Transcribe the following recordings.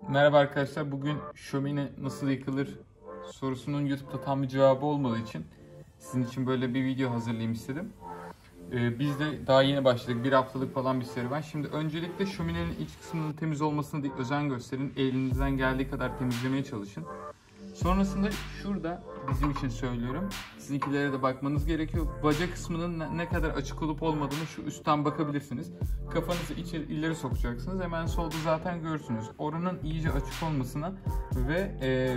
Merhaba arkadaşlar, bugün şömine nasıl yıkılır sorusunun YouTube'da tam bir cevabı olmadığı için sizin için böyle bir video hazırlayayım istedim. Biz de daha yeni başladık, bir haftalık falan bir serüven. Şimdi öncelikle şöminenin iç kısmının temiz olmasına özen gösterin. Elinizden geldiği kadar temizlemeye çalışın. Sonrasında şurada bizim için söylüyorum, sizinkilere de bakmanız gerekiyor. Baca kısmının ne kadar açık olup olmadığını şu üstten bakabilirsiniz. Kafanızı ileri sokacaksınız. Hemen solda zaten görürsünüz. Oranın iyice açık olmasına ve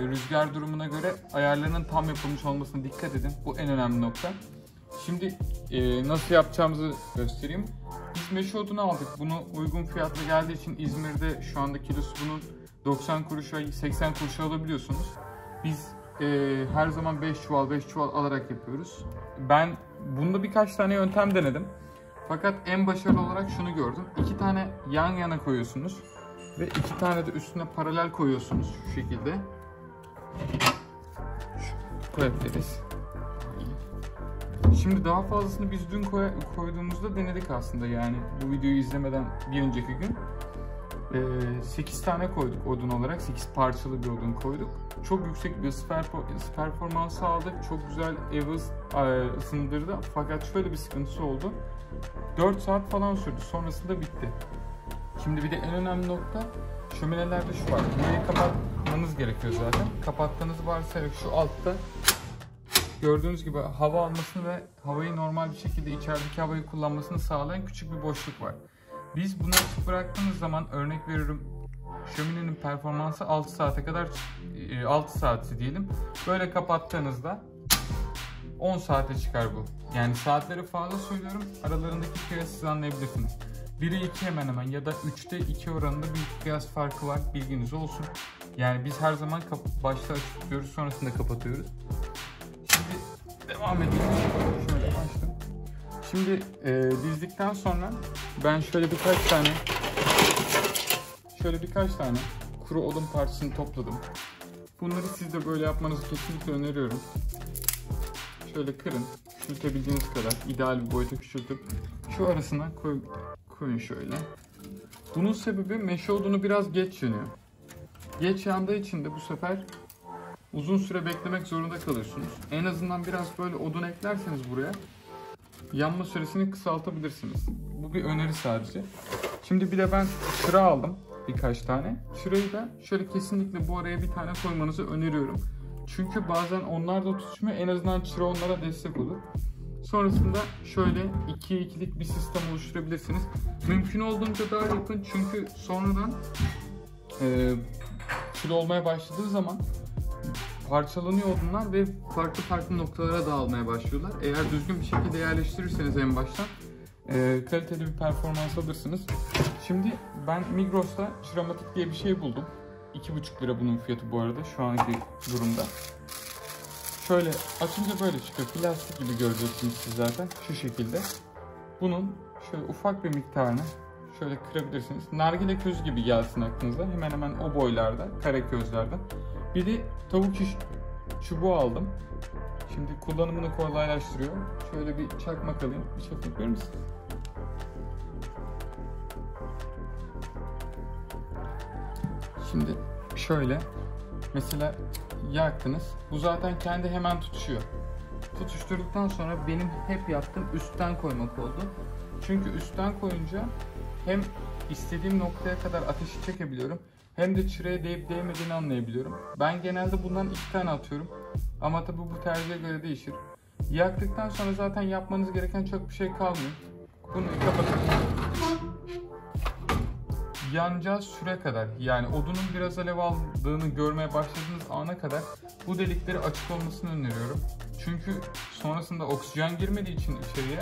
rüzgar durumuna göre ayarlarının tam yapılmış olmasına dikkat edin. Bu en önemli nokta. Şimdi nasıl yapacağımızı göstereyim. Biz meşe odunu aldık. Bunu uygun fiyatla geldiği için İzmir'de şu anda kilosu bunun 90 kuruşa 80 kuruşa alabiliyorsunuz. Biz her zaman 5 çuval alarak yapıyoruz. Ben bunda birkaç tane yöntem denedim. Fakat en başarılı olarak şunu gördüm. 2 tane yan yana koyuyorsunuz ve 2 tane de üstüne paralel koyuyorsunuz şu şekilde. Koyabiliriz. Şimdi daha fazlasını biz dün koyduğumuzda denedik aslında, yani bu videoyu izlemeden bir önceki gün. 8 tane koyduk odun olarak, 8 parçalı bir odun koyduk. Çok yüksek bir performans aldık, çok güzel evi ısındırdı. Fakat şöyle bir sıkıntısı oldu. 4 saat falan sürdü, sonrasında bitti. Şimdi bir de en önemli nokta, şöminelerde şu var, burayı kapatmanız gerekiyor zaten. Kapattığınız varsayarak şu altta gördüğünüz gibi hava almasını ve havayı normal bir şekilde içerideki havayı kullanmasını sağlayan küçük bir boşluk var. Biz bunu açık bıraktığınız zaman, örnek veriyorum, şöminenin performansı 6 saate kadar 6 saati diyelim. Böyle kapattığınızda 10 saate çıkar bu. Yani saatleri fazla söylüyorum. Aralarındaki kıyası siz anlayabilirsiniz. 1'e 2 hemen hemen ya da 3'te 2 oranında bir kıyas farkı var. Bilginiz olsun. Yani biz her zaman başta açık tutuyoruz, sonrasında kapatıyoruz. Şimdi devam edelim. Şöyle başlayalım. Şimdi dizdikten sonra ben şöyle birkaç tane kuru odun parçasını topladım. Bunları siz de böyle yapmanızı kesinlikle öneriyorum. Şöyle kırın, küçültebildiğiniz kadar, ideal bir boyuta küçültüp şu arasına koyun şöyle. Bunun sebebi meşe odunu biraz geç yanıyor. Geç yandığı için de bu sefer uzun süre beklemek zorunda kalıyorsunuz. En azından biraz böyle odun eklerseniz buraya, yanma süresini kısaltabilirsiniz. Bu bir öneri sadece. Şimdi bir de ben çıra aldım birkaç tane. Çırayı da şöyle kesinlikle bu araya bir tane koymanızı öneriyorum. Çünkü bazen onlar da tutuşmuyor. En azından çıra onlara destek olur. Sonrasında şöyle 2'ye 2'lik bir sistem oluşturabilirsiniz. Mümkün olduğunca daha yapın, çünkü sonradan kül olmaya başladığı zaman parçalanıyor odunlar ve farklı noktalara dağılmaya başlıyorlar. Eğer düzgün bir şekilde yerleştirirseniz en baştan kaliteli bir performans alırsınız. Şimdi ben Migros'ta Çıramatik diye bir şey buldum. 2,5 lira bunun fiyatı bu arada şu anki durumda. Şöyle açınca böyle çıkıyor. Plastik gibi göreceksiniz siz zaten şu şekilde. Bunun şöyle ufak bir miktarını şöyle kırabilirsiniz. Nargile közü gibi gelsin aklınıza. Hemen hemen o boylarda, kare közlerden. Bir de tavuk şiş çubuğu aldım. Şimdi kullanımını kolaylaştırıyor. Şöyle bir çakmak alayım. Bir çakmak verir misiniz? Şimdi şöyle mesela yaktınız. Bu zaten kendi hemen tutuşuyor. Tutuşturduktan sonra benim hep yaptığım üstten koymak oldu. Çünkü üstten koyunca hem istediğim noktaya kadar ateşi çekebiliyorum, hem de çıraya değip değmediğini anlayabiliyorum. Ben genelde bundan 2 tane atıyorum. Ama tabi bu tercihe göre değişir. Yaktıktan sonra zaten yapmanız gereken çok bir şey kalmıyor. Bunu kapatın. Yanacağı süre kadar, yani odunun biraz alev aldığını görmeye başladığınız ana kadar bu delikleri açık olmasını öneriyorum. Çünkü sonrasında oksijen girmediği için içeriye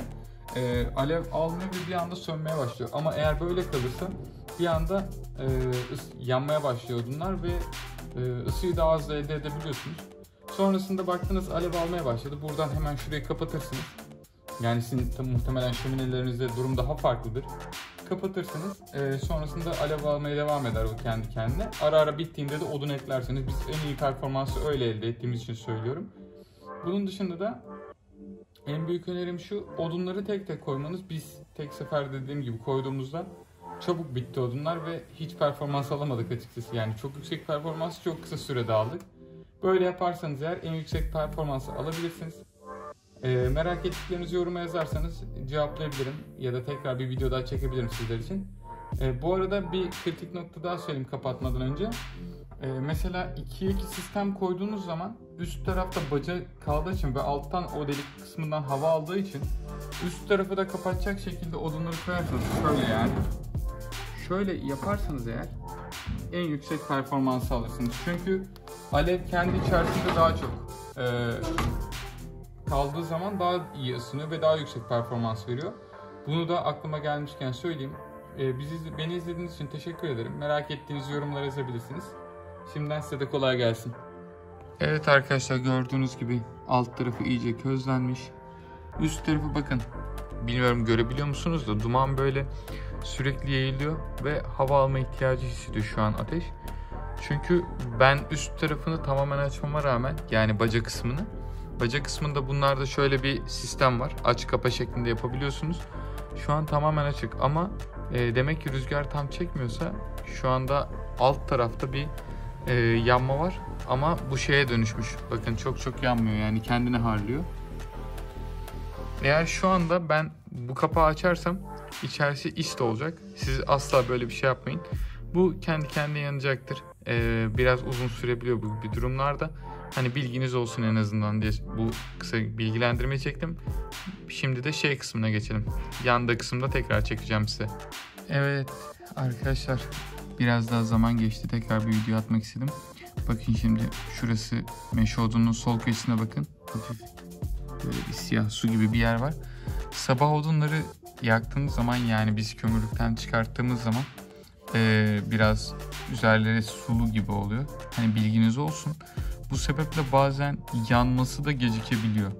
alev almıyor ve bir anda sönmeye başlıyor. Ama eğer böyle kalırsa bir anda yanmaya başlıyor odunlar ve ısıyı daha az elde edebiliyorsunuz. Sonrasında baktınız alev almaya başladı. Buradan hemen şurayı kapatırsınız. Yani sizin muhtemelen şöminelerinizde durum daha farklıdır. Kapatırsınız. Sonrasında alev almaya devam eder o kendi kendine. Ara ara bittiğinde de odun eklerseniz, biz en iyi performansı öyle elde ettiğimiz için söylüyorum. Bunun dışında da en büyük önerim şu: odunları tek tek koymanız. Biz tek sefer dediğim gibi koyduğumuzda çabuk bitti odunlar ve hiç performans alamadık açıkçası. Yani çok yüksek performansı çok kısa sürede aldık. Böyle yaparsanız eğer en yüksek performansı alabilirsiniz. Merak ettiklerinizi yoruma yazarsanız cevaplayabilirim ya da tekrar bir video daha çekebilirim sizler için. Bu arada bir kritik nokta daha söyleyeyim kapatmadan önce. Mesela 2'ye 2 sistem koyduğunuz zaman üst tarafta baca kaldığı için ve alttan o delik kısmından hava aldığı için üst tarafı da kapatacak şekilde odunları koyarsanız şöyle yani. Şöyle yaparsanız eğer en yüksek performansı alırsınız. Çünkü alev kendi içerisinde daha çok kaldığı zaman daha iyi ısınıyor ve daha yüksek performans veriyor. Bunu da aklıma gelmişken söyleyeyim. Beni izlediğiniz için teşekkür ederim. Merak ettiğiniz yorumlara yazabilirsiniz. Şimdiden size de kolay gelsin. Evet arkadaşlar, gördüğünüz gibi alt tarafı iyice közlenmiş. Üst tarafı bakın. Bilmiyorum görebiliyor musunuz da duman böyle sürekli yayılıyor ve hava alma ihtiyacı hissediyor şu an ateş. Çünkü ben üst tarafını tamamen açmama rağmen, yani baca kısmında bunlarda şöyle bir sistem var. Aç kapa şeklinde yapabiliyorsunuz. Şu an tamamen açık ama demek ki rüzgar tam çekmiyorsa şu anda alt tarafta bir yanma var. Ama bu şeye dönüşmüş. Bakın çok yanmıyor, yani kendini harlıyor. Eğer şu anda ben bu kapağı açarsam içerisi ist olacak. Siz asla böyle bir şey yapmayın. Bu kendi kendine yanacaktır. Biraz uzun sürebiliyor bu gibi durumlarda. Hani bilginiz olsun en azından diye bu kısa bilgilendirmeyi çektim. Şimdi de kısmına geçelim. Yanda kısımda tekrar çekeceğim size. Evet arkadaşlar, biraz daha zaman geçti. Tekrar bir video atmak istedim. Bakın şimdi şurası meşe odunun sol köşesine bakın. Hafif böyle bir siyah su gibi bir yer var. Sabah odunları yaktığımız zaman, yani biz kömürlükten çıkarttığımız zaman biraz üzerleri sulu gibi oluyor. Hani bilginiz olsun. Bu sebeple bazen yanması da gecikebiliyor.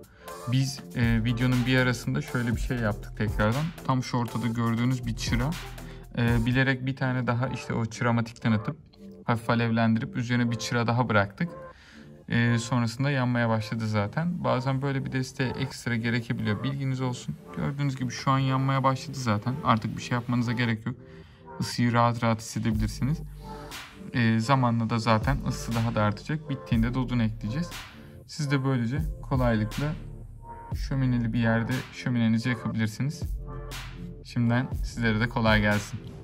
Biz videonun bir arasında şöyle bir şey yaptık tekrardan. Tam şu ortada gördüğünüz bir çıra. Bilerek bir tane daha işte o çıramatikten atıp hafif alevlendirip üzerine bir çıra daha bıraktık. Sonrasında yanmaya başladı zaten. Bazen böyle bir desteğe ekstra gerekebiliyor. Bilginiz olsun. Gördüğünüz gibi şu an yanmaya başladı zaten. Artık bir şey yapmanıza gerek yok. Isıyı rahat hissedebilirsiniz. Zamanla da zaten ısı daha da artacak. Bittiğinde de odun ekleyeceğiz. Siz de böylece kolaylıkla şömineli bir yerde şöminenizi yakabilirsiniz. Şimdiden sizlere de kolay gelsin.